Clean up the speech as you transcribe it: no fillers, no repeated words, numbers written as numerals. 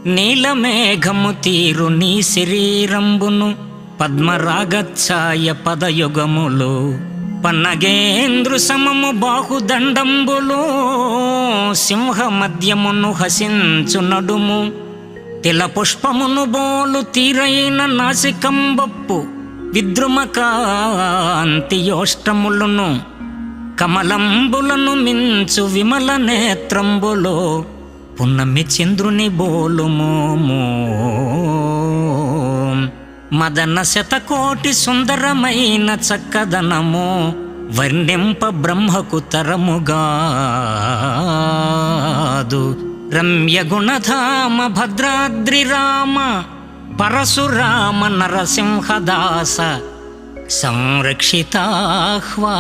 నీలమేఘము తీరు నీ శరీరంబును పద్మరాగఛాయ పదయుగములు పన్నగేంద్రు సమము బాహుదండంబులు సింహ మధ్యమును హసించు నడుము తిల పుష్పమును బోలు తీరైన నాసికంబప్పు విద్రుమకాంతియోష్టములను కమలంబులను మించు విమల నేత్రంబులో పున్నమి చంద్రుని బోలుమోమో మదన శతకోటి సుందరమైన చక్కదనము వర్ణింప బ్రహ్మకు తరముగాదు రమ్య గుణధామ భద్రాద్రి రామ పరశురామ నరసింహదాస సంరక్షితాహ్వా